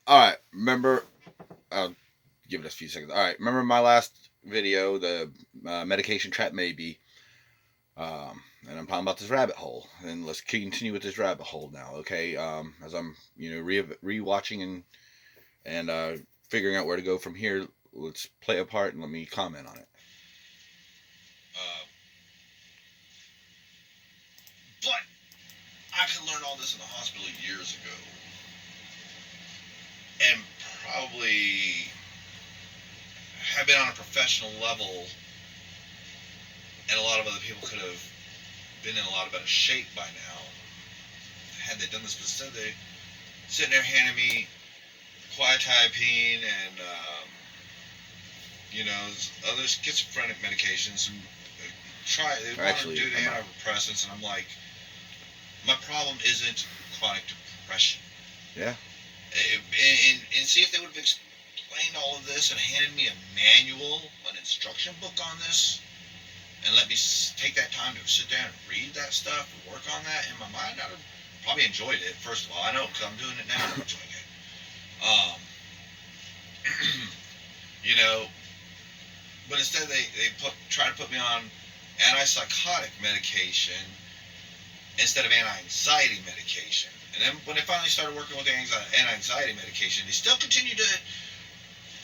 All right, remember? I'll give it a few seconds. All right, remember my last video, the medication trap maybe, and I'm talking about this rabbit hole, and let's continue with this rabbit hole now, okay? As I'm rewatching and figuring out where to go from here, let's play a part and let me comment on it. Uh, but I could learn all this in the hospital years ago, and probably have been on a professional level, and a lot of other people could have been in a lot of better shape by now had they done this. But instead, they sitting there handing me quetiapine and other schizophrenic medications. And they want to do the antidepressants, and I'm like, my problem isn't chronic depression. Yeah. And see if they would have explained all of this and handed me a manual, an instruction book on this, and let me take that time to sit down and read that stuff and work on that in my mind, I'd have probably enjoyed it. First of all, I know because I'm doing it now, I'm enjoying it. Um, you know, but instead they try to put me on antipsychotic medication instead of anti-anxiety medication. And then when they finally started working with the anti-anxiety medication, they still continue to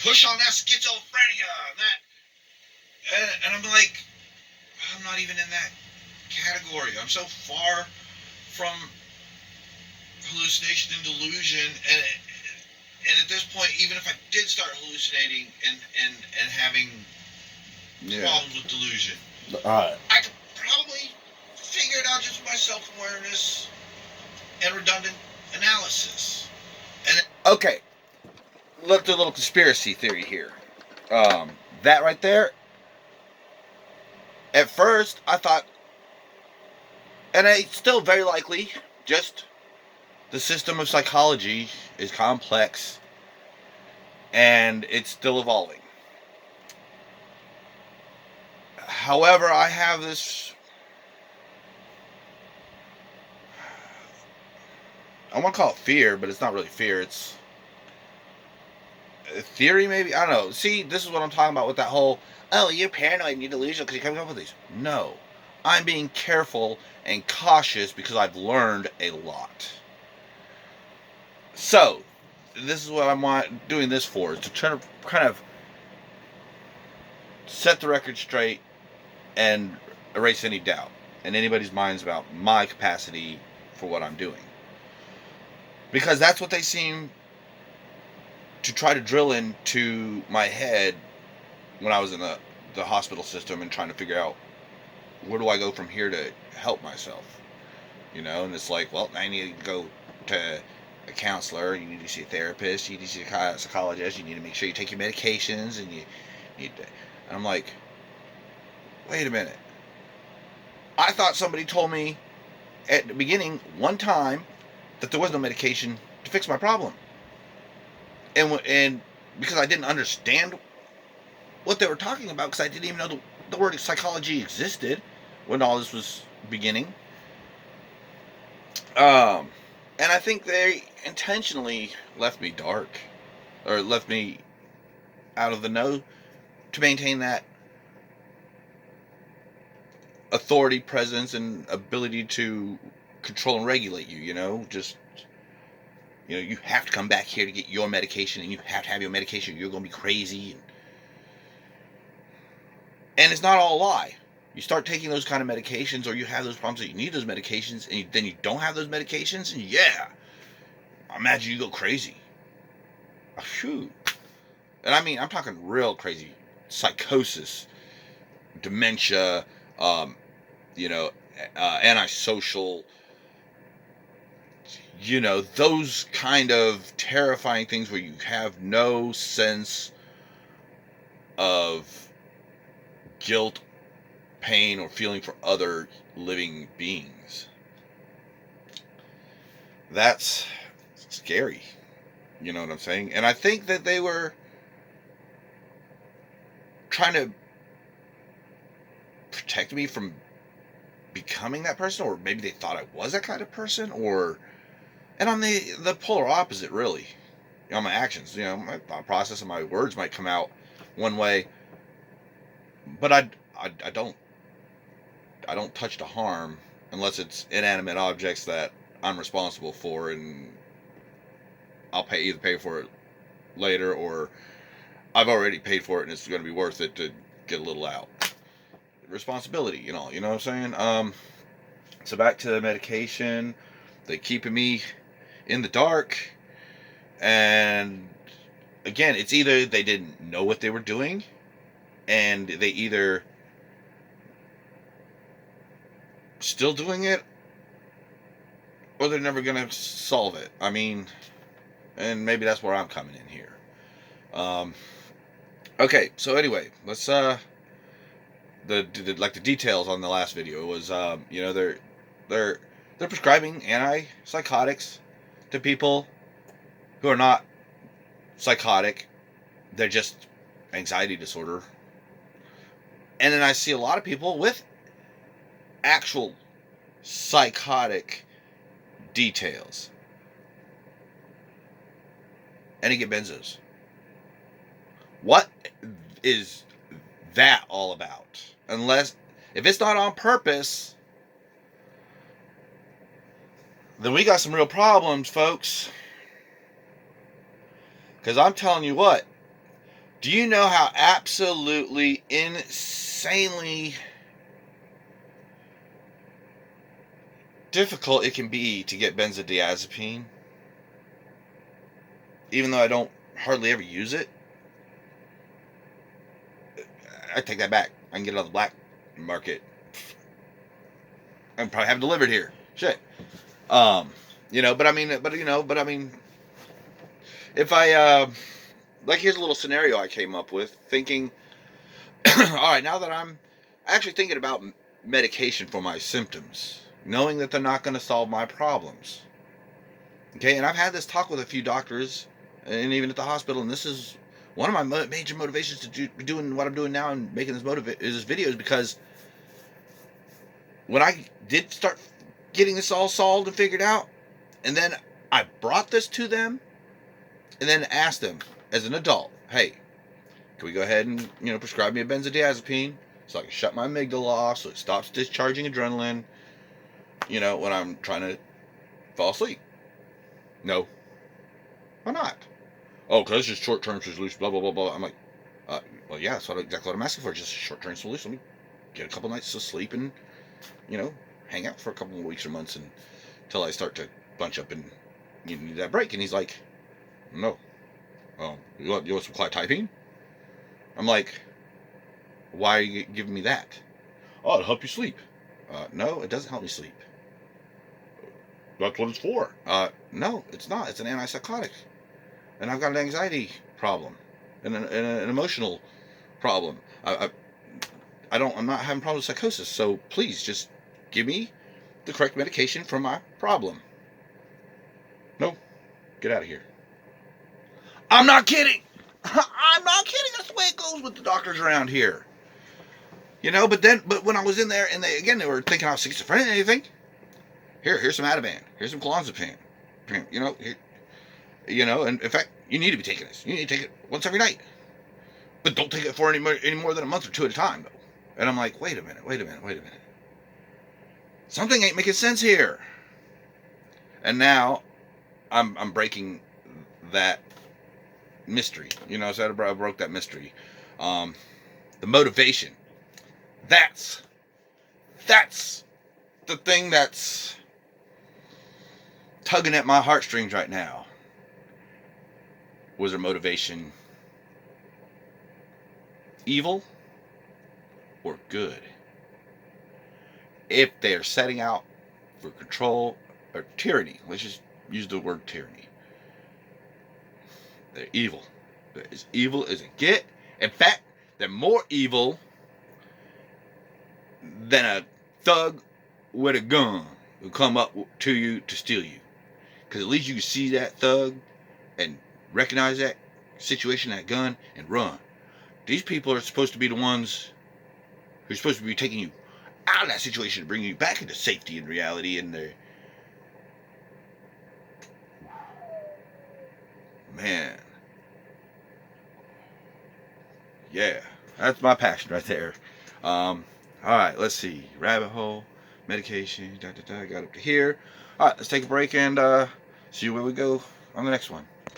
push on that schizophrenia and that. And I'm like, I'm not even in that category. I'm so far from hallucination and delusion, and at this point, even if I did start hallucinating and having problems with delusion, I could probably figure it out just with my self-awareness and redundant analysis. And okay, let's do a little conspiracy theory here. That right there. At first, I thought, and it's still very likely, just the system of psychology is complex and it's still evolving. However, I have this, I want to call it fear, but it's not really fear. It's a theory, maybe? I don't know. See, this is what I'm talking about with that whole, oh, you're paranoid and you're delusional because you're coming up with these. No. I'm being careful and cautious because I've learned a lot. So, this is what I'm doing this for, is to try to kind of set the record straight and erase any doubt in anybody's minds about my capacity for what I'm doing. Because that's what they seem to try to drill into my head when I was in the hospital system and trying to figure out where do I go from here to help myself. And it's like, well, I need to go to a counselor, you need to see a therapist, you need to see a psychologist, you need to make sure you take your medications, and you need to. And I'm like, wait a minute. I thought somebody told me at the beginning one time that there was no medication to fix my problem. And because I didn't understand what they were talking about, because I didn't even know the word psychology existed when all this was beginning. And I think they intentionally left me dark, or left me out of the know, to maintain that authority, presence, and ability to control and regulate you. You have to come back here to get your medication, and you have to have your medication. You're going to be crazy, and it's not all a lie. You start taking those kind of medications, or you have those problems that you need those medications, and then you don't have those medications, and I imagine you go crazy. Phew. And I mean, I'm talking real crazy. Psychosis, dementia, antisocial, those kind of terrifying things where you have no sense of guilt, pain, or feeling for other living beings. That's scary. You know what I'm saying? And I think that they were trying to protect me from becoming that person, or maybe they thought I was that kind of person, and I'm the polar opposite, really. my actions. My thought process and my words might come out one way, but I don't touch to harm unless it's inanimate objects that I'm responsible for, and I'll either pay for it later, or I've already paid for it and it's going to be worth it to get a little out. Responsibility, you know what I'm saying? So back to the medication. They keeping me in the dark, and again, it's either they didn't know what they were doing, and they either still doing it, or they're never gonna solve it. I mean, and maybe that's where I'm coming in here. Okay, so anyway, let's the details on the last video was they're prescribing antipsychotics to people who are not psychotic. They're just anxiety disorder. And then I see a lot of people with actual psychotic details, and they get benzos. What is that all about? Unless, if it's not on purpose, then we got some real problems, folks. Because I'm telling you what, do you know how absolutely insanely difficult it can be to get benzodiazepine? Even though I don't hardly ever use it. I take that back. I can get it on the black market. I probably have it delivered here. Shit. But I mean, if I, here's a little scenario I came up with, thinking, all right, now that I'm actually thinking about medication for my symptoms, knowing that they're not going to solve my problems. Okay, and I've had this talk with a few doctors, and even at the hospital, and this is one of my major motivations to be doing what I'm doing now and making this video is because when I did start getting this all solved and figured out, and then I brought this to them, and then asked them as an adult, hey, can we go ahead and prescribe me a benzodiazepine so I can shut my amygdala off so it stops discharging adrenaline, when I'm trying to fall asleep? No. Why not? Oh, because it's just short-term solution, blah, blah, blah, blah. I'm like, well, yeah, that's exactly what I'm asking for, just a short-term solution. Let me get a couple nights of sleep and, hang out for a couple of weeks or months until I start to bunch up and you need that break. And he's like, no. You want some clotipine? I'm like, why are you giving me that? Oh, it'll help you sleep. No, it doesn't help me sleep. That's what it's for. No, it's not. It's an antipsychotic. And I've got an anxiety problem and an emotional problem. I'm not having problems with psychosis, so please just give me the correct medication for my problem. No, get out of here. I'm not kidding. I'm not kidding. That's the way it goes with the doctors around here. But when I was in there and they were thinking I was schizophrenic and anything, here's some Ativan, here's some clonazepam, and in fact, you need to be taking this. You need to take it once every night. But don't take it for any more than a month or two at a time, though. And I'm like, wait a minute. Something ain't making sense here. And now, I'm breaking that mystery. So I broke that mystery. The motivation. That's the thing that's tugging at my heartstrings right now. Was their motivation evil or good? If they're setting out for control or tyranny, let's just use the word tyranny. They're evil. They're as evil as it get. In fact, they're more evil than a thug with a gun who come up to you to steal you. Because at least you can see that thug and recognize that situation, that gun, and run. These people are supposed to be the ones who are supposed to be taking you out of that situation to bring you back into safety and reality. And Man. Yeah. That's my passion right there. Alright, let's see. Rabbit hole, medication, got up to here. Alright, let's take a break and see where we go on the next one.